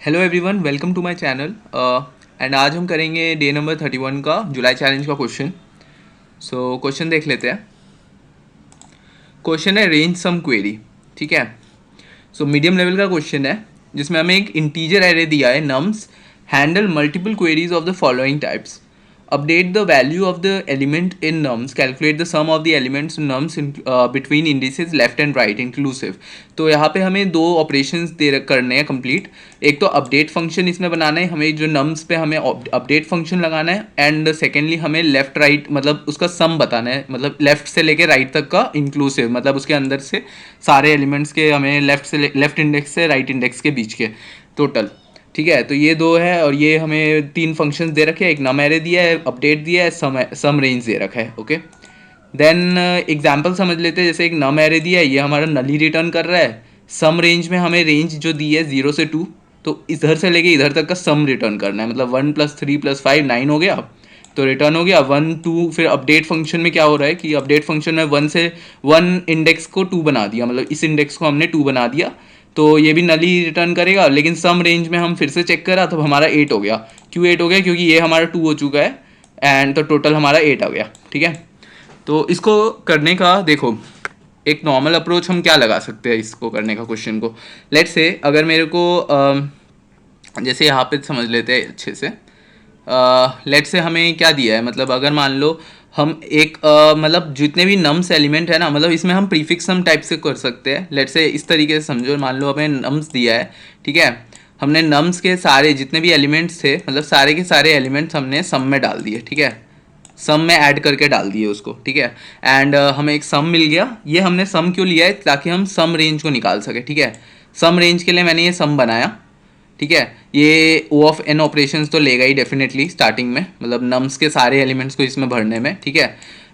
Hello everyone, welcome to my channel. And आज हम करेंगे डे नंबर 31 का जुलाई चैलेंज का क्वेश्चन। सो क्वेश्चन देख लेते हैं। क्वेश्चन है रेंज सम क्वेरी। ठीक है। सो मीडियम लेवल का क्वेश्चन है जिसमें हमें एक इंटीजर एरे दिया है nums handle multiple queries of the following types. Update the value of the element in nums, calculate the sum of the elements nums between indices left and right inclusive. तो यहाँ पे हमें दो operations करने हैं complete. एक तो update function इसमें बनाना है हमें, जो नम्स पे हमें अपडेट फंक्शन लगाना है, एंड सेकेंडली हमें लेफ्ट राइट मतलब उसका सम बताना है, मतलब लेफ्ट से लेके राइट तक का इंक्लूसिव, मतलब उसके अंदर से सारे एलिमेंट्स के हमें लेफ्ट इंडेक्स से राइट इंडेक्स के बीच के टोटल। ठीक है। तो ये दो है और ये हमें तीन फंक्शंस दे रखे हैं। एक नम एरे दिया है, अपडेट दिया है, सम रेंज दे रखा है। ओके, देन एग्जाम्पल समझ लेते हैं। जैसे एक नम एरे दिया है, ये हमारा नल ही रिटर्न कर रहा है। सम रेंज में हमें रेंज जो दी है 0 से 2, तो इधर से लेके इधर तक का सम रिटर्न करना है। मतलब 1 + 3 + 5 9 हो गया, तो रिटर्न हो गया 1 2। फिर अपडेट फंक्शन में क्या हो रहा है कि अपडेट फंक्शन में 1 इंडेक्स को 2 बना दिया, मतलब इस इंडेक्स को हमने 2 बना दिया, तो ये भी नल ही रिटर्न करेगा। लेकिन सम रेंज में हम फिर से चेक करा तो हमारा 8 हो गया। क्यों 8 हो गया? क्योंकि ये हमारा 2 हो चुका है एंड तो टोटल हमारा 8 आ गया। ठीक है। तो इसको करने का देखो, एक नॉर्मल अप्रोच हम क्या लगा सकते हैं इसको करने का क्वेश्चन को। लेट्स से अगर मेरे को जैसे यहाँ पे समझ लेते हैं अच्छे से। लेट्स से हमें क्या दिया है, मतलब अगर मान लो हम एक मतलब जितने भी नम्स एलिमेंट है ना, मतलब इसमें हम प्रीफिक्स सम टाइप से कर सकते हैं। लेट्स से इस तरीके से समझो, मान लो हमें नम्स दिया है। ठीक है। हमने नम्स के सारे जितने भी एलिमेंट्स थे, मतलब सारे के सारे एलिमेंट्स हमने सम में डाल दिए। ठीक है। सम में ऐड करके डाल दिए उसको। ठीक है। एंड हमें एक सम मिल गया। ये हमने सम क्यों लिया है? ताकि हम सम रेंज को निकाल सके। ठीक है। सम रेंज के लिए मैंने ये सम बनाया। ठीक है। ये ओ ऑफ एन ऑपरेशंस तो लेगा ही डेफिनेटली स्टार्टिंग में, मतलब नम्स के सारे एलिमेंट्स को इसमें भरने में। ठीक है।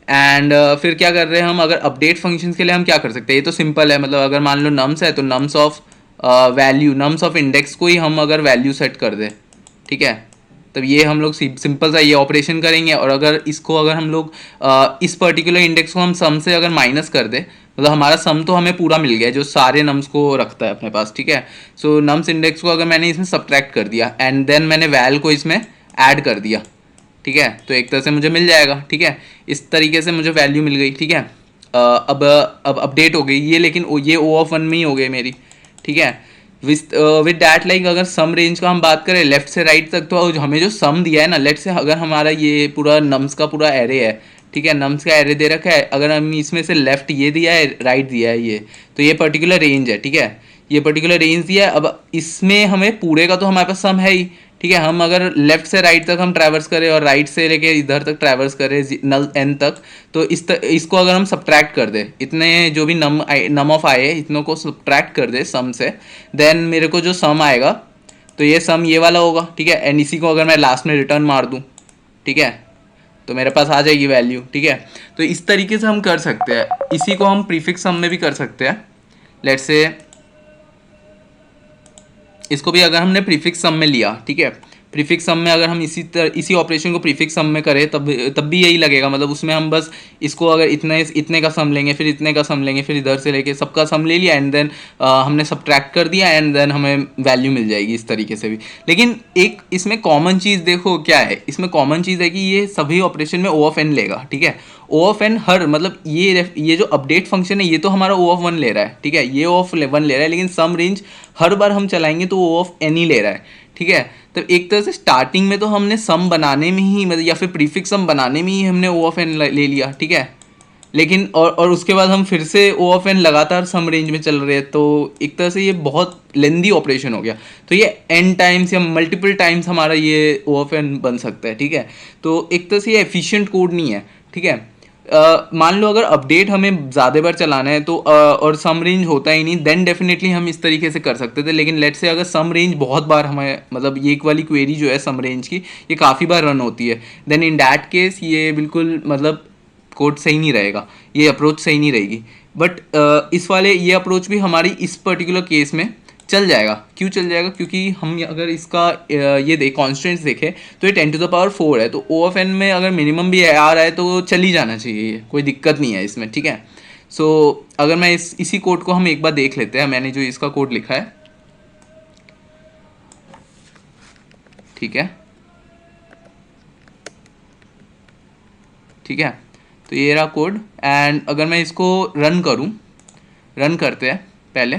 एंड फिर क्या कर रहे हैं हम? अगर अपडेट फंक्शंस के लिए हम क्या कर सकते हैं? ये तो सिंपल है, मतलब अगर मान लो नम्स है तो nums of value, nums of index को ही हम अगर वैल्यू सेट कर दें। ठीक है। तब ये हम लोग सिंपल सा ये ऑपरेशन करेंगे। और अगर इसको अगर हम लोग इस पर्टिकुलर इंडेक्स को हम सम से अगर माइनस कर दें, मतलब हमारा सम तो हमें पूरा मिल गया जो सारे नम्स को रखता है अपने पास। ठीक है। सो नम्स इंडेक्स को अगर मैंने इसमें सब्ट्रैक्ट कर दिया एंड देन मैंने वैल को इसमें ऐड कर दिया। ठीक है। तो एक तरह से मुझे मिल जाएगा। ठीक है। इस तरीके से मुझे वैल्यू मिल गई। ठीक है। अब अपडेट हो गई ये, लेकिन ये ओ ऑफ वन में ही हो गई मेरी। ठीक है। विद डैट लाइक अगर सम रेंज का हम बात करें लेफ्ट से राइट तक, तो हमें जो सम दिया है ना, लेट से अगर हमारा ये पूरा नम्स का पूरा एरे है। ठीक है। नम्स का एरे दे रखा है, अगर हम इसमें से लेफ्ट ये दिया है, राइट दिया है ये, तो ये पर्टिकुलर रेंज है। ठीक है। ये पर्टिकुलर रेंज दिया है। अब इसमें हमें पूरे का तो हमारे पास सम है ही। ठीक है। हम अगर लेफ्ट से राइट तक हम ट्रैवर्स करें और राइट से लेके इधर तक ट्रैवर्स करें नल एन तक, तो इसको अगर हम सब्ट्रैक्ट कर दे, इतने जो भी नम ऑफ आए इतनों को सब्ट्रैक्ट कर दे सम से, देन मेरे को जो सम आएगा तो ये सम ये वाला होगा। ठीक है। एंड इसी को अगर मैं लास्ट में रिटर्न मार दूँ, ठीक है, तो मेरे पास आ जाएगी वैल्यू। ठीक है। तो इस तरीके से हम कर सकते हैं। इसी को हम प्रीफिक्स सम में भी कर सकते हैं। लेट्स से इसको भी अगर हमने प्रीफिक्स सम में लिया। ठीक है। प्रीफिक्स सम में अगर हम इसी ऑपरेशन को प्रीफिक्स सम में करें तब भी यही लगेगा। मतलब उसमें हम बस इसको अगर इतने इतने का सम लेंगे, फिर इतने का सम लेंगे, फिर इधर से लेके सबका सम ले लिया एंड देन हमने सब्ट्रैक्ट कर दिया एंड देन हमें वैल्यू मिल जाएगी इस तरीके से भी। लेकिन एक इसमें कॉमन चीज़ देखो क्या है। इसमें कॉमन चीज़ है कि ये सभी ऑपरेशन में ओ ऑफ एन लेगा। ठीक है। ओ ऑफ एन हर, मतलब ये जो अपडेट फंक्शन है ये तो हमारा ओ ऑफ वन ले रहा है। ठीक है। ये ओ ऑफ वन ले रहा है, लेकिन सम रेंज हर बार हम चलाएंगे तो ओ ऑफ एन ही ले रहा है। ठीक है। तो एक तरह से स्टार्टिंग में तो हमने सम बनाने में ही, मतलब या फिर प्रीफिक्स सम बनाने में ही हमने ओ ऑफ एन ले लिया। ठीक है। लेकिन और उसके बाद हम फिर से ओ ऑफ एन लगातार सम रेंज में चल रहे हैं, तो एक तरह से ये बहुत लेंदी ऑपरेशन हो गया। तो ये एन टाइम्स या मल्टीपल टाइम्स हमारा ये ओ ऑफ एन बन सकता है। ठीक है। तो एक तरह से ये एफिशिएंट कोड नहीं है। ठीक है। मान लो अगर अपडेट हमें ज़्यादा बार चलाना है तो और सम रेंज होता ही नहीं, देन डेफिनेटली हम इस तरीके से कर सकते थे। लेकिन लेट से अगर सम रेंज बहुत बार हमें, मतलब ये एक वाली क्वेरी जो है सम रेंज की, ये काफ़ी बार रन होती है, देन इन डैट केस ये बिल्कुल मतलब कोड सही नहीं रहेगा, ये अप्रोच सही नहीं रहेगी। बट इस वाले ये अप्रोच भी हमारी इस पर्टिकुलर केस में चल जाएगा। क्यों चल जाएगा? क्योंकि हम अगर इसका ये कॉन्स्टेंट्स देखें तो ये 10⁴ है, तो ओ ऑफ एन में अगर मिनिमम भी आ रहा है तो चल ही जाना चाहिए, ये कोई दिक्कत नहीं है इसमें। ठीक है। सो अगर मैं इसी कोड को हम एक बार देख लेते हैं, मैंने जो इसका कोड लिखा है। ठीक है, ठीक है। तो ये रहा कोड, एंड अगर मैं इसको रन करूं, रन करते हैं पहले।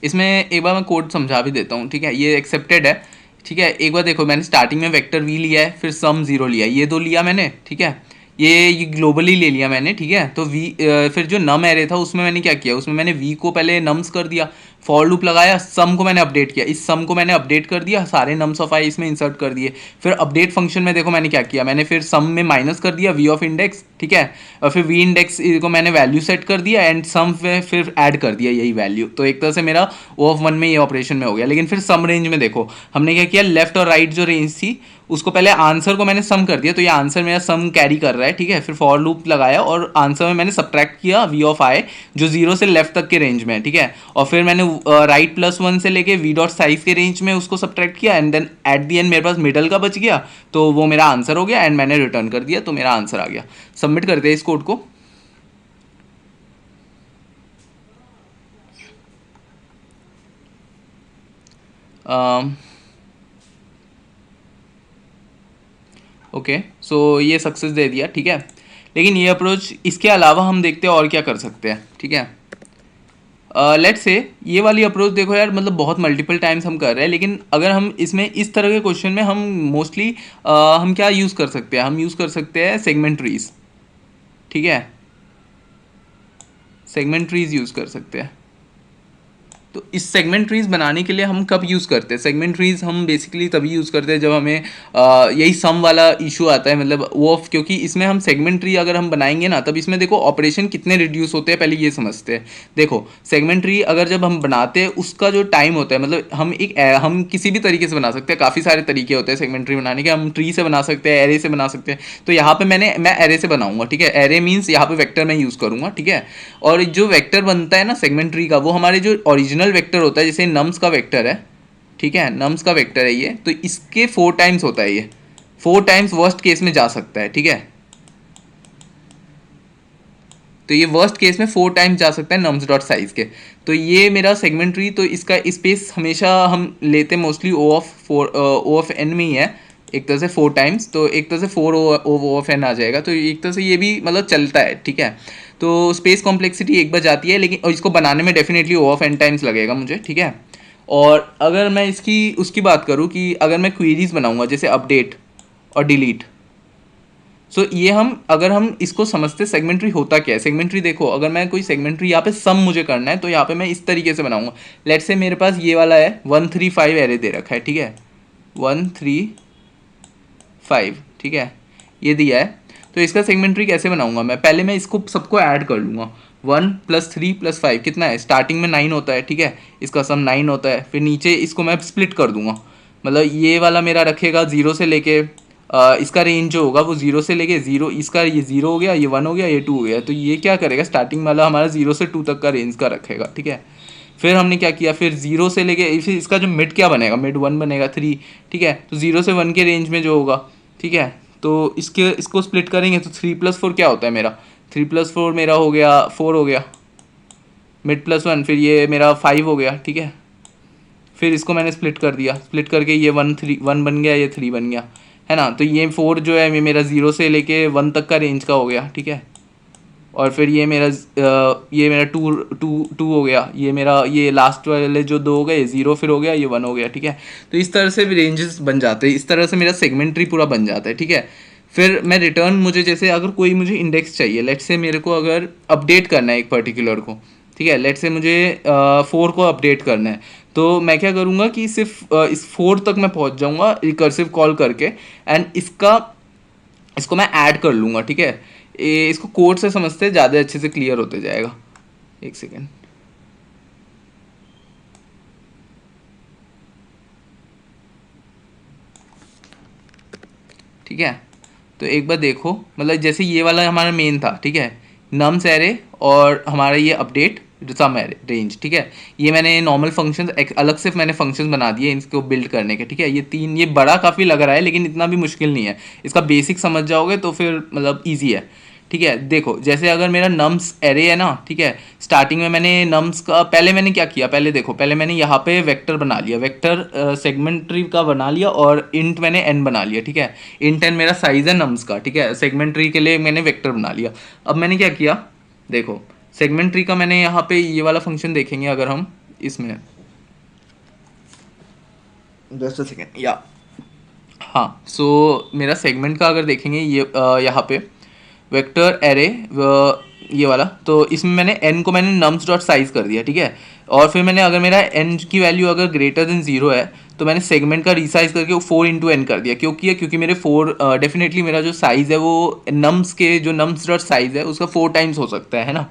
इसमें एक बार मैं कोड समझा भी देता हूँ, ठीक है। ये एक्सेप्टेड है, ठीक है। एक बार देखो, मैंने स्टार्टिंग में वेक्टर वी लिया है, फिर सम जीरो लिया है, ये दो लिया मैंने, ठीक है। ये ग्लोबली ले लिया मैंने, ठीक है। तो वी फिर जो नम एरे था उसमें मैंने क्या किया, उसमें मैंने वी को पहले नम्स कर दिया, फॉर लूप लगाया, सम को मैंने अपडेट किया, इस सम को मैंने अपडेट कर दिया, सारे नम्स ऑफ आई इसमें इंसर्ट कर दिए। फिर अपडेट फंक्शन में देखो मैंने क्या किया, मैंने फिर सम में माइनस कर दिया वी ऑफ इंडेक्स, ठीक है। और फिर वी इंडेक्स को मैंने वैल्यू सेट कर दिया, एंड सम में फिर ऐड कर दिया यही वैल्यू। तो एक तरह से मेरा ओ ऑफ वन में ये ऑपरेशन में हो गया। लेकिन फिर सम रेंज में देखो हमने क्या किया, लेफ्ट और राइट जो रेंज थी उसको पहले आंसर को मैंने सम कर दिया, तो ये आंसर मेरा सम कैरी कर रहा है, ठीक है। फिर फॉर लूप लगाया और आंसर में मैंने सब्ट्रैक्ट किया वी ऑफ आई जो जीरो से लेफ्ट तक के रेंज में है, ठीक है। और फिर मैंने राइट प्लस वन से लेके वी डॉट साइज के रेंज में उसको सब्ट्रैक्ट किया, and then at the end मेरे पास मिडल का बच गया, तो वो मेरा आंसर हो गया, एंड मैंने रिटर्न कर दिया, तो मेरा आंसर आ गया। सबमिट करते हैं इस कोड को। ओके, सो ये सक्सेस दे दिया, ठीक है। लेकिन ये अप्रोच, इसके अलावा हम देखते हैं और क्या कर सकते हैं, ठीक है। लेट्स से ये वाली अप्रोच देखो यार, मतलब बहुत मल्टीपल टाइम्स हम कर रहे हैं, लेकिन अगर हम इसमें इस तरह के क्वेश्चन में हम मोस्टली हम क्या यूज़ कर सकते हैं, हम यूज़ कर सकते हैं सेगमेंट ट्रीज, ठीक है। सेगमेंट ट्रीज यूज़ कर सकते हैं। तो इस सेगमेंट ट्रीज बनाने के लिए हम कब यूज़ करते हैं, सेगमेंट ट्रीज हम बेसिकली तभी यूज़ करते हैं जब हमें यही सम वाला इशू आता है, मतलब वो क्योंकि इसमें हम सेगमेंट ट्री अगर हम बनाएंगे ना, तब इसमें देखो ऑपरेशन कितने रिड्यूस होते हैं पहले ये समझते हैं। देखो सेगमेंट ट्री अगर जब हम बनाते हैं उसका जो टाइम होता है, मतलब हम किसी भी तरीके से बना सकते हैं, काफ़ी सारे तरीके होते हैं सेगमेंट ट्री बनाने के। हम ट्री से बना सकते हैं, एरे से बना सकते हैं। तो यहाँ पे मैं एरे से बनाऊंगा, ठीक है। एरे मीन्स यहाँ पे वेक्टर मैं यूज़ करूंगा, ठीक है। और जो वेक्टर बनता है ना सेगमेंट ट्री का, वो हमारे जो ओरिजिनल वेक्टर होता है, जैसे नम्स का वेक्टर है, ठीक है, नम्स का वेक्टर है ये, तो इसके 4 टाइम्स होता है, ये 4 टाइम्स वर्स्ट केस में जा सकता है, ठीक है। तो ये वर्स्ट केस में 4 टाइम्स जा सकता है नम्स डॉट साइज के। तो ये मेरा सेगमेंट ट्री, तो इसका स्पेस हमेशा हम लेते मोस्टली ओ ऑफ एन में ही है, एक तरह से 4 टाइम्स, तो एक तरह से 4 ओ ऑफ एन आ जाएगा। तो एक तरह से ये भी मतलब चलता है, ठीक है। तो स्पेस कॉम्प्लेक्सिटी एक बार जाती है, लेकिन और इसको बनाने में definitely O of n times लगेगा मुझे, ठीक है। और अगर मैं इसकी उसकी बात करूँ कि अगर मैं क्वेरीज बनाऊंगा जैसे अपडेट और डिलीट, सो ये अगर हम इसको समझते सेगमेंट्री होता क्या है। सेगमेंट्री देखो, अगर मैं कोई सेगमेंट्री यहाँ पे सम मुझे करना है, तो यहाँ पे मैं इस तरीके से बनाऊंगा। लेट्स से मेरे पास ये वाला है 135 एरे दे रखा है, ठीक है, 135, ठीक है, ये दिया है। तो इसका सेगमेंट्री कैसे बनाऊंगा पहले मैं इसको सबको ऐड कर लूँगा। 1 + 3 + 5 कितना है, स्टार्टिंग में 9 होता है, ठीक है। इसका सम 9 होता है। फिर नीचे इसको मैं स्प्लिट कर दूंगा, मतलब ये वाला मेरा रखेगा 0 से लेके इसका रेंज जो होगा वो 0 से लेके 0, इसका ये 0 हो गया, ये 1 हो गया, ये 2 हो गया। तो ये क्या करेगा, स्टार्टिंग वाला हमारा 0 से 2 तक का रेंज का रखेगा, ठीक है। फिर हमने क्या किया, फिर 0 से लेके फिर इसका जो मिड क्या बनेगा, मिड 1 बनेगा, 3, ठीक है। तो 0 से 1 के रेंज में जो होगा, ठीक है। तो इसको स्प्लिट करेंगे तो 3 + 4 क्या होता है मेरा, 3 + 4 मेरा हो गया 4 हो गया, मिड +1, फिर ये मेरा 5 हो गया, ठीक है। फिर इसको मैंने स्प्लिट कर दिया, स्प्लिट करके ये 1 बन गया, ये 3 बन गया, है ना। तो ये 4 जो है ये मेरा 0 से लेके 1 तक का रेंज का हो गया, ठीक है। और फिर ये मेरा 2 हो गया, ये मेरा ये लास्ट वाले जो 2 हो गए 0, फिर हो गया ये 1 हो गया, ठीक है। तो इस तरह से रेंजेस बन जाते हैं, इस तरह से मेरा सेगमेंट ट्री पूरा बन जाता है, ठीक है। फिर मैं रिटर्न, मुझे जैसे अगर कोई मुझे इंडेक्स चाहिए, लेट्स से मेरे को अगर अपडेट करना है एक पर्टिकुलर को, ठीक है, लेट्स से मुझे 4 को अपडेट करना है, तो मैं क्या करूँगा कि सिर्फ इस 4 तक मैं पहुँच जाऊँगा रिकर्सिव कॉल करके, एंड इसको मैं ऐड कर लूँगा, ठीक है। इसको कोड से समझते ज़्यादा अच्छे से क्लियर होते जाएगा। एक सेकेंड, ठीक है। तो एक बार देखो, मतलब जैसे ये वाला हमारा मेन था, ठीक है, नम्स एरे और हमारा ये अपडेट सम एरे रेंज, ठीक है। ये मैंने नॉर्मल फंक्शंस अलग से मैंने फंक्शंस बना दिए इसको बिल्ड करने के, ठीक है। ये बड़ा काफ़ी लग रहा है, लेकिन इतना भी मुश्किल नहीं है। इसका बेसिक समझ जाओगे तो फिर मतलब ईजी है, ठीक है। देखो जैसे अगर मेरा नम्स एरे है ना, ठीक है, स्टार्टिंग में मैंने नम्स का पहले मैंने क्या किया, पहले देखो, पहले मैंने यहाँ पे वेक्टर बना लिया, वेक्टर सेगमेंट्री का बना लिया और इंट मैंने एन बना लिया, ठीक है। इंट एन मेरा साइज है नम्स का, ठीक है। सेगमेंट्री के लिए मैंने वेक्टर बना लिया। अब मैंने क्या किया, देखो सेगमेंट्री का मैंने यहाँ पे ये वाला फंक्शन देखेंगे अगर हम इसमें, जस्ट अ सेकेंड, या हाँ, सो मेरा सेगमेंट का अगर देखेंगे ये यहाँ पे वेक्टर एरे ये वाला, तो इसमें मैंने n को मैंने नम्स डॉट साइज कर दिया, ठीक है। और फिर मैंने अगर मेरा n की वैल्यू अगर ग्रेटर देन 0 है तो मैंने सेगमेंट का रीसाइज करके 4 इंटू एन कर दिया, क्योंकि मेरे 4 डेफिनेटली मेरा जो साइज़ है वो नम्स के जो नम्स डॉट साइज है उसका 4 टाइम्स हो सकता है ना।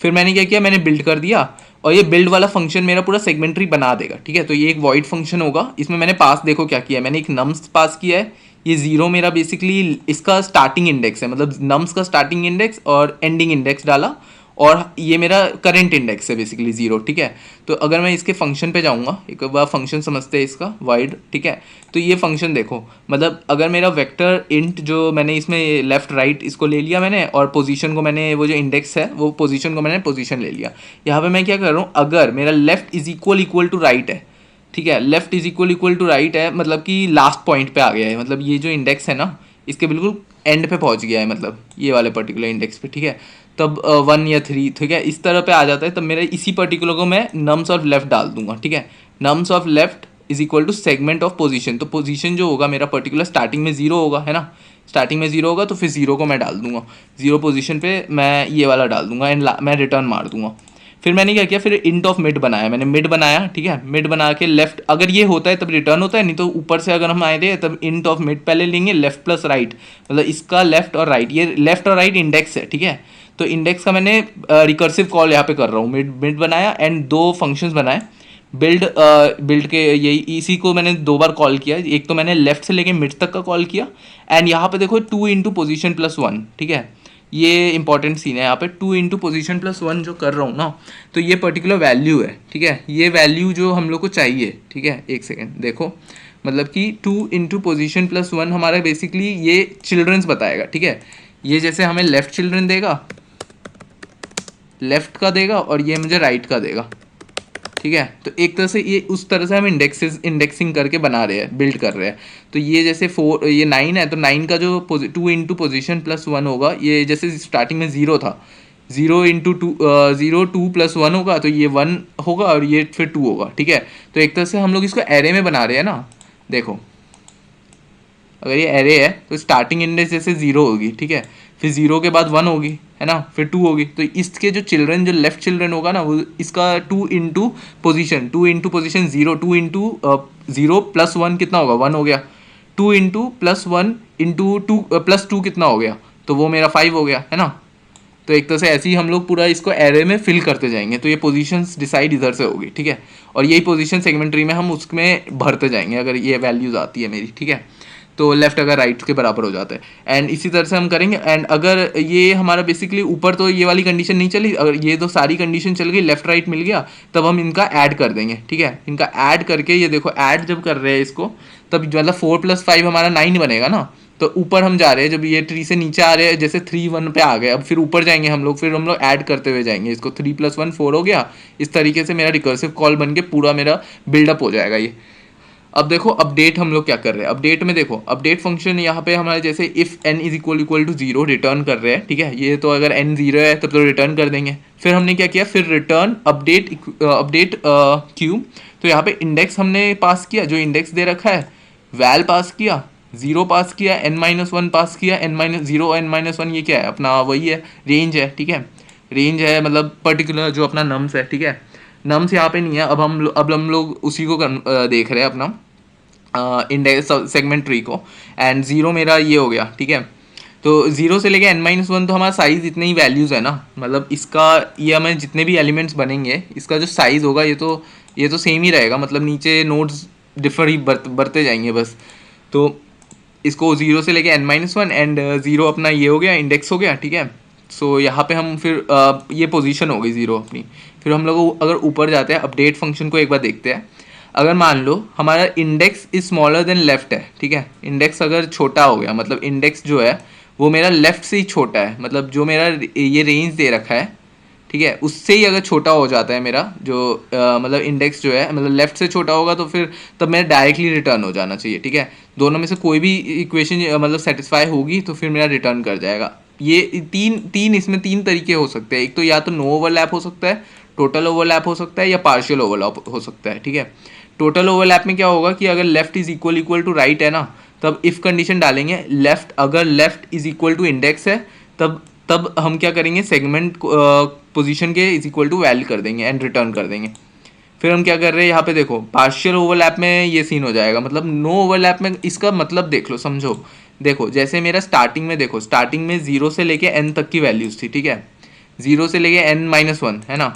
फिर मैंने क्या किया, मैंने बिल्ड कर दिया और ये बिल्ड वाला फंक्शन मेरा पूरा सेगमेंट्री बना देगा, ठीक है। तो ये एक वॉइड फंक्शन होगा, इसमें मैंने पास देखो क्या किया है, मैंने एक नम्स पास किया है, ये 0 मेरा बेसिकली इसका स्टार्टिंग इंडेक्स है, मतलब नम्स का स्टार्टिंग इंडेक्स और एंडिंग इंडेक्स डाला, और ये मेरा करंट इंडेक्स है बेसिकली 0, ठीक है। तो अगर मैं इसके फंक्शन पे जाऊंगा, एक बार फंक्शन समझते हैं इसका वाइड, ठीक है। तो ये फंक्शन देखो, मतलब अगर मेरा वेक्टर इंट जो मैंने इसमें लेफ्ट राइट इसको ले लिया मैंने, और पोजीशन को मैंने वो जो इंडेक्स है वो पोजीशन को मैंने पोजीशन ले लिया। यहाँ पे मैं क्या कर रहा हूँ, अगर मेरा left is equal to right है, ठीक है, left is equal to right है, मतलब कि लास्ट पॉइंट पे आ गया है, मतलब ये जो इंडेक्स है ना इसके बिल्कुल एंड पे पहुंच गया है, मतलब ये वाले पर्टिकुलर इंडेक्स पे, ठीक है। तब 1 या 3, ठीक है, इस तरह पे आ जाता है, तब मेरे इसी पर्टिकुलर को मैं नम्स ऑफ लेफ्ट डाल दूंगा, ठीक है। Nums of left is equal to segment of position, तो पोजीशन जो होगा मेरा पर्टिकुलर स्टार्टिंग में 0 होगा, है ना, स्टार्टिंग में 0 होगा, तो फिर 0 को मैं डाल दूंगा, 0 पोजीशन पे मैं ये वाला डाल दूंगा एंड मैं रिटर्न मार दूंगा। फिर मैंने क्या किया, फिर इंट ऑफ मिड बनाया, मैंने मिड बनाया, ठीक है। मिड बना के लेफ्ट अगर ये होता है तब रिटर्न होता है, नहीं तो ऊपर से अगर हम आए थे तब इंट ऑफ मिड पहले लेंगे, लेफ्ट प्लस राइट, मतलब इसका लेफ्ट और राइट, ये लेफ्ट और राइट इंडेक्स है, ठीक है। तो इंडेक्स का मैंने रिकर्सिव कॉल यहाँ पे कर रहा हूँ, मिड मिड बनाया एंड 2 फंक्शंस बनाए, बिल्ड बिल्ड के यही इसी को मैंने 2 बार कॉल किया, एक तो मैंने लेफ्ट से लेके मिड तक का कॉल किया, एंड यहाँ पे देखो 2 इंटू पोजिशन प्लस 1, ठीक है। ये इंपॉर्टेंट सीन है यहाँ पे, 2 इंटू पोजिशन प्लस 1 जो कर रहा हूँ ना, तो ये पर्टिकुलर वैल्यू है, ठीक है, ये वैल्यू जो हम लोग को चाहिए, ठीक है। एक सेकेंड देखो, मतलब कि 2 इंटू पोजिशन प्लस 1 हमारा बेसिकली ये चिल्ड्रंस बताएगा, ठीक है। ये जैसे हमें लेफ्ट चिल्ड्रन देगा, लेफ्ट का देगा, और ये मुझे राइट का देगा, ठीक है। तो एक तरह से ये उस तरह से हम इंडेक्सिंग करके बना रहे हैं, बिल्ड कर रहे हैं। तो ये जैसे 4 ये 9 है, तो 9 का जो 2 इंटू पोजिशन प्लस 1 होगा, ये जैसे स्टार्टिंग में 0 था, 0 इंटू 2 0 2 प्लस 1 होगा, तो ये 1 होगा और ये फिर 2 होगा, ठीक है। तो एक तरह से हम लोग इसको एरे में बना रहे हैं ना। देखो अगर ये एरे है तो स्टार्टिंग इंडेक्स जैसे 0 होगी, ठीक है, फिर 0 के बाद 1 होगी, है ना, फिर 2 होगी, तो इसके जो चिल्ड्रन जो लेफ्ट चिल्ड्रन होगा ना वो इसका 2 इंटू पोजिशन 0, 2 इंटू 0 प्लस 1 कितना होगा, 1 हो गया, 2 इंटू प्लस 1 इंटू 2 प्लस 2 कितना हो गया, तो वो मेरा 5 हो गया, है ना। तो एक तरह से ऐसे ही हम लोग पूरा इसको एरे में फिल करते जाएंगे, तो ये पोजीशंस डिसाइड इधर से होगी, ठीक है। और यही पोजीशन सेगमेंट्री में हम उसमें भरते जाएंगे अगर ये वैल्यूज आती है मेरी, ठीक है। तो लेफ्ट अगर राइट के बराबर हो जाता है, एंड इसी तरह से हम करेंगे। एंड अगर ये हमारा बेसिकली ऊपर तो ये वाली कंडीशन नहीं चली, अगर ये तो सारी कंडीशन चल गई, लेफ्ट राइट मिल गया, तब हम इनका ऐड कर देंगे, ठीक है। इनका ऐड करके ये देखो ऐड जब कर रहे हैं इसको, तब मतलब 4 + 5 हमारा 9 बनेगा ना। तो ऊपर हम जा रहे हैं, जब ये ट्री से नीचे आ रहे हैं, जैसे 3 1 पे आ गए, अब फिर ऊपर जाएंगे हम लोग, फिर हम लोग ऐड करते हुए जाएंगे इसको, 3 + 1 4 हो गया। इस तरीके से मेरा रिकर्सिव कॉल बन के पूरा मेरा बिल्डअप हो जाएगा ये। अब देखो अपडेट हम लोग क्या कर रहे हैं, अपडेट में देखो अपडेट फंक्शन यहाँ पे हमारे जैसे if n is equal to 0 return कर रहे हैं, ठीक है। ये तो अगर n 0 है तब तो रिटर्न कर देंगे। फिर हमने क्या किया, फिर रिटर्न अपडेट क्यू, तो यहाँ पे इंडेक्स हमने पास किया, जो इंडेक्स दे रखा है, वैल पास किया, 0 पास किया, n-1 पास किया, n-0 n-1 ये क्या है अपना, वही है रेंज है, ठीक है। रेंज है मतलब पर्टिकुलर जो अपना नम्स है, ठीक है। नम्स यहाँ पे नहीं है, अब हम लोग उसी को देख रहे हैं अपना इंडेक्स सेगमेंट ट्री को, एंड 0 मेरा ये हो गया, ठीक है। तो 0 से लेके n-1 तो हमारा साइज़ इतने ही वैल्यूज़ है ना, मतलब इसका ये हमें जितने भी एलिमेंट्स बनेंगे इसका जो साइज़ होगा ये तो सेम ही रहेगा, मतलब नीचे नोड्स डिफर ही बढ़ते जाएंगे बस। तो इसको 0 से लेके n-1 एंड 0 अपना ये हो गया, इंडेक्स हो गया, ठीक है। सो यहाँ पे हम फिर ये पोजीशन हो गई 0 अपनी। फिर हम लोग अगर ऊपर जाते हैं अपडेट फंक्शन को एक बार देखते हैं। अगर मान लो हमारा index is smaller than left है, ठीक है, इंडेक्स अगर छोटा हो गया, मतलब इंडेक्स जो है वो मेरा लेफ़्ट से ही छोटा है, मतलब जो मेरा ये रेंज दे रखा है, ठीक है, उससे ही अगर छोटा हो जाता है मेरा जो मतलब इंडेक्स जो है, मतलब लेफ़्ट से छोटा होगा तो फिर तब मेरा डायरेक्टली रिटर्न हो जाना चाहिए, ठीक है। दोनों में से कोई भी इक्वेशन मतलब सेटिस्फाई होगी तो फिर मेरा रिटर्न कर जाएगा। ये इसमें तीन तरीके हो सकते हैं। एक तो या तो नो ओवरलैप हो सकता है, टोटल ओवरलैप हो सकता है, या पार्शियल ओवरलैप हो सकता है, ठीक है। टोटल ओवरलैप में क्या होगा कि अगर left is equal equal to right है ना, तब इफ कंडीशन डालेंगे, लेफ्ट अगर left is equal to index है, तब तब हम क्या करेंगे, सेगमेंट पोजीशन के इज इक्वल टू वैल्यू कर देंगे एंड रिटर्न कर देंगे। फिर हम क्या कर रहे हैं यहाँ पे देखो, पार्शियल ओवरलैप में ये सीन हो जाएगा, मतलब नो ओवरलैप में इसका मतलब देख लो, समझो। देखो जैसे मेरा स्टार्टिंग में, देखो स्टार्टिंग में 0 से लेके n तक की वैल्यूज थी, ठीक है, 0 से लेके n-1 है ना,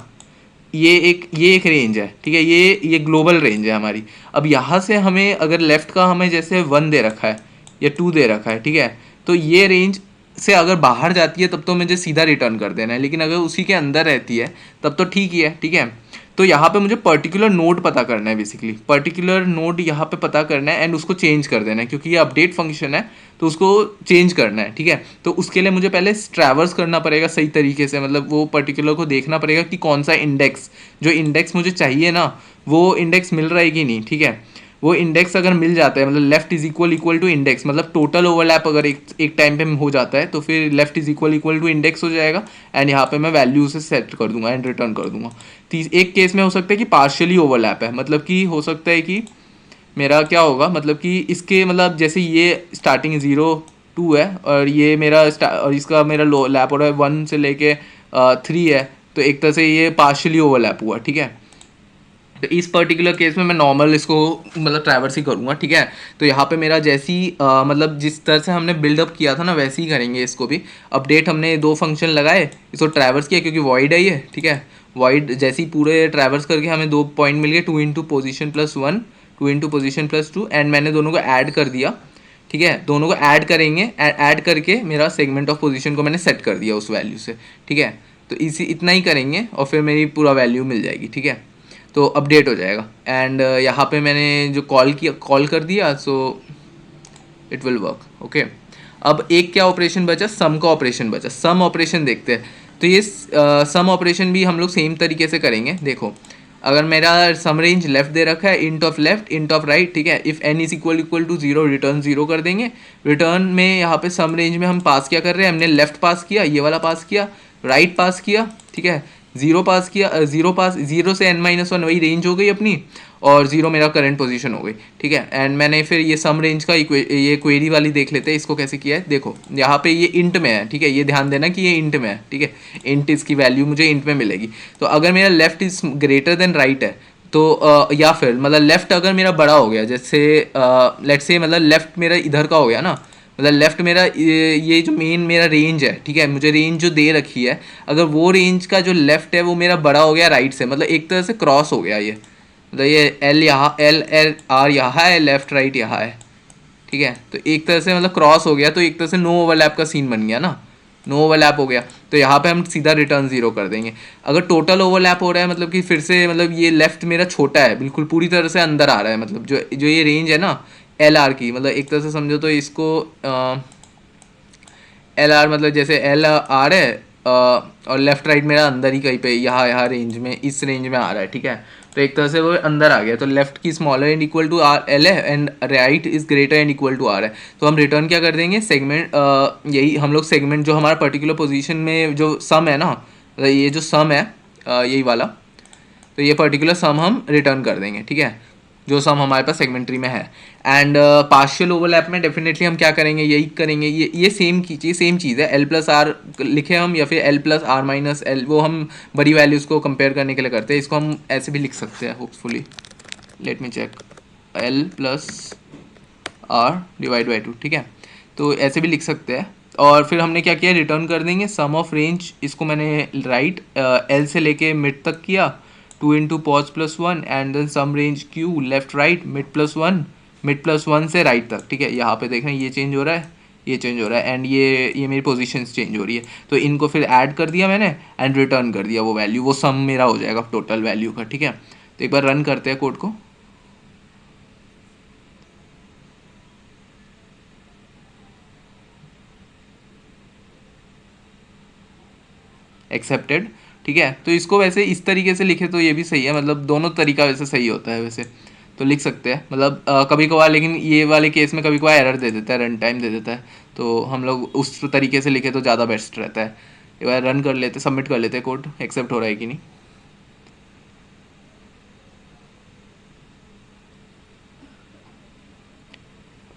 ये एक रेंज है, ठीक है, ये ग्लोबल रेंज है हमारी। अब यहाँ से हमें अगर लेफ्ट का हमें जैसे 1 दे रखा है या 2 दे रखा है, ठीक है, तो ये रेंज से अगर बाहर जाती है तब तो मुझे सीधा रिटर्न कर देना है, लेकिन अगर उसी के अंदर रहती है तब तो ठीक ही है, ठीक है। तो यहाँ पे मुझे पर्टिकुलर नोड पता करना है, बेसिकली पर्टिकुलर नोड यहाँ पे पता करना है एंड उसको चेंज कर देना है, क्योंकि ये अपडेट फंक्शन है तो उसको चेंज करना है, ठीक है। तो उसके लिए मुझे पहले ट्रैवर्स करना पड़ेगा सही तरीके से, मतलब वो पर्टिकुलर को देखना पड़ेगा कि कौन सा इंडेक्स, जो इंडेक्स मुझे चाहिए ना वो इंडेक्स मिल रहा है कि नहीं, ठीक है। वो इंडेक्स अगर मिल जाता है, मतलब left is equal equal to index, मतलब टोटल ओवरलैप अगर एक टाइम पे हो जाता है तो फिर left is equal equal to index हो जाएगा एंड यहाँ पे मैं वैल्यू से सेट कर दूंगा एंड रिटर्न कर दूंगा। एक केस में हो सकता है कि पार्शियली ओवरलैप है, मतलब कि हो सकता है कि मेरा क्या होगा, मतलब कि इसके मतलब जैसे ये स्टार्टिंग 0-2 है और ये मेरा और इसका मेरा लो लैप हो रहा है 1 से लेके 3 है, तो एक तरह से ये पार्शियली ओवरलैप हुआ, ठीक है। तो इस पर्टिकुलर केस में मैं नॉर्मल इसको मतलब ट्रैवर्स ही करूँगा, ठीक है। तो यहाँ पे मेरा जैसी मतलब जिस तरह से हमने बिल्डअप किया था ना वैसे ही करेंगे इसको भी। अपडेट हमने 2 फंक्शन लगाए, इसको ट्रैवर्स किया क्योंकि वॉइड है ये, ठीक है। वॉइड जैसे ही पूरे ट्रैवर्स करके हमें 2 पॉइंट मिल गए, 2 into position plus 1, 2 into position plus 2, and मैंने दोनों को ऐड कर दिया, ठीक है। दोनों को ऐड करेंगे, ऐड करके मेरा सेगमेंट ऑफ पोजीशन को मैंने सेट कर दिया उस वैल्यू से, ठीक है। तो इसी इतना ही करेंगे और फिर मेरी पूरा वैल्यू मिल जाएगी, ठीक है। तो अपडेट हो जाएगा एंड यहाँ पे मैंने जो कॉल कर दिया, so it will work, okay. अब एक क्या ऑपरेशन बचा, सम का ऑपरेशन बचा। सम ऑपरेशन देखते हैं। तो ये सम ऑपरेशन भी हम लोग सेम तरीके से करेंगे। देखो अगर मेरा सम रेंज लेफ्ट दे रखा है, int of left int of right, ठीक है, if n is equal equal to 0 return 0 कर देंगे। रिटर्न में यहाँ पे सम रेंज में हम पास क्या कर रहे हैं, हमने लेफ्ट पास किया, ये वाला पास किया, राइट पास किया, ठीक है, जीरो पास किया, जीरो पास, 0 से n-1 वही रेंज हो गई अपनी, और 0 मेरा करंट पोजीशन हो गई, ठीक है। एंड मैंने फिर ये सम रेंज का ये क्वेरी वाली देख लेते हैं, इसको कैसे किया है। देखो यहाँ पे ये इंट में है, ठीक है, ये ध्यान देना कि ये इंट में है, ठीक है, इंट इसकी वैल्यू मुझे इंट में मिलेगी। तो अगर मेरा left is greater than right है तो या फिर मतलब लेफ्ट अगर मेरा बड़ा हो गया, जैसे लेट्स से मतलब लेफ्ट मेरा इधर का हो गया ना, मतलब लेफ्ट मेरा ये जो मेन मेरा रेंज है, ठीक है, मुझे रेंज जो दे रखी है, अगर वो रेंज का जो लेफ्ट है वो मेरा बड़ा हो गया राइट से, मतलब एक तरह से क्रॉस हो गया ये, मतलब ये एल यहाँ, एल आर यहाँ है, लेफ्ट राइट यहाँ है, ठीक है। तो एक तरह से मतलब क्रॉस हो गया, तो एक तरह से नो ओवरलैप का सीन बन गया ना, नो ओवरलैप हो गया। तो यहाँ पे हम सीधा रिटर्न 0 कर देंगे। अगर टोटल ओवरलैप हो रहा है, मतलब कि फिर से मतलब ये लेफ्ट मेरा छोटा है, बिल्कुल पूरी तरह से अंदर आ रहा है, मतलब जो जो ये रेंज है ना एल आर की, मतलब एक तरह से समझो तो इसको एल आर मतलब जैसे एल आर है और लेफ्ट राइट मेरा अंदर ही कहीं पे यहाँ यहाँ रेंज में, इस रेंज में आ रहा है, ठीक है। तो एक तरह से वो अंदर आ गया, तो लेफ्ट की smaller and equal to R L है and right is greater and equal to R है। तो हम रिटर्न क्या कर देंगे, सेगमेंट, यही हम लोग सेगमेंट जो हमारा पर्टिकुलर पोजीशन में जो सम है ना, ये जो सम है यही वाला, तो ये पर्टिकुलर सम हम रिटर्न कर देंगे, ठीक है, जो सम हमारे पास सेगमेंट्री में है। एंड पार्शियल ओवरलैप में डेफिनेटली हम क्या करेंगे, यही करेंगे, ये सेम चीज़ है, एल प्लस आर लिखे हम या फिर L plus R minus L, वो हम बड़ी वैल्यूज़ को कंपेयर करने के लिए करते हैं। इसको हम ऐसे भी लिख सकते हैं hopefully, let me check, L plus R divide by 2, ठीक है, तो ऐसे भी लिख सकते हैं। और फिर हमने क्या किया, रिटर्न कर देंगे सम ऑफ रेंज, इसको मैंने राइट एल से लेके मिड तक किया, 2 into pos plus 1 and then sum range Q left right mid plus one से राइट तक, ठीक है। यहाँ पे देख रहे हैं ये चेंज हो रहा है, ये चेंज हो रहा है एंड ये मेरी पोजीशंस चेंज हो रही है, तो इनको फिर ऐड कर दिया मैंने एंड रिटर्न कर दिया वो वैल्यू, वो सम मेरा हो जाएगा टोटल वैल्यू का, ठीक है। तो एक बार रन करते हैं कोड को। एक्सेप्टेड। ठीक है, तो इसको वैसे इस तरीके से लिखे तो ये भी सही है, मतलब दोनों तरीका वैसे सही होता है वैसे, तो लिख सकते हैं मतलब कभी कभार, लेकिन ये वाले केस में कभी कभार एरर दे देता है, रन टाइम दे देता है, तो हम लोग उस तरीके से लिखे तो ज़्यादा बेस्ट रहता है। एक बार रन कर लेते, सबमिट कर लेते कोड, एक्सेप्ट हो रहा है कि नहीं।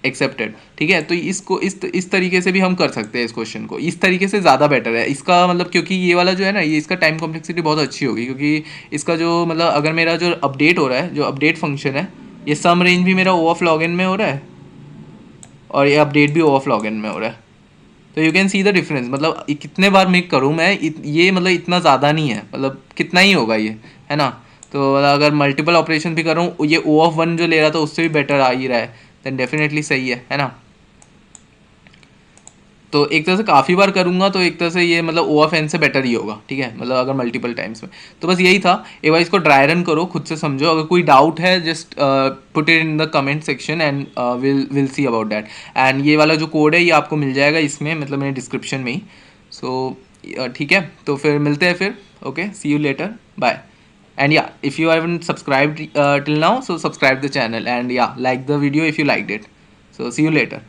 एक्सेप्टेड। ठीक है, तो इसको इस तरीके से भी हम कर सकते हैं इस क्वेश्चन को, इस तरीके से ज़्यादा बेटर है इसका मतलब, क्योंकि ये वाला जो है ना, ये इसका टाइम कॉम्प्लेक्सिटी बहुत अच्छी होगी, क्योंकि इसका जो मतलब अगर मेरा जो अपडेट हो रहा है, जो अपडेट फंक्शन है, ये सम रेंज भी मेरा ओ ऑफ लॉग एन में हो रहा है और ये अपडेट भी ओ ऑफ लॉग एन में हो रहा है। तो you can see the difference, मतलब कितने बार मेक करूँ मैं, ये मतलब इतना ज़्यादा नहीं है, मतलब कितना ही होगा ये, है ना। तो अगर मल्टीपल ऑपरेशन भी कर रहा हूँ, ये ओ ऑफ वन जो ले रहा था उससे भी बेटर आ ही रहा है, देन डेफिनेटली सही है ना। तो एक तरह से काफ़ी बार करूँगा तो एक तरह से ये मतलब ओ ऑफ एन से बेटर ही होगा। ठीक है, मतलब अगर मल्टीपल टाइम्स में, तो बस यही था। एक बार इसको ड्राई रन करो, खुद से समझो, अगर कोई डाउट है just put it in the comment section and will see about that. And ये वाला जो कोड है ये आपको मिल जाएगा इसमें, मतलब मेरे डिस्क्रिप्शन में ही। सो ठीक है, तो फिर मिलते हैं फिर। Okay, see you later, bye. And yeah, if you haven't subscribed till now, so subscribe the channel and yeah, like the video if you liked it. So see you later.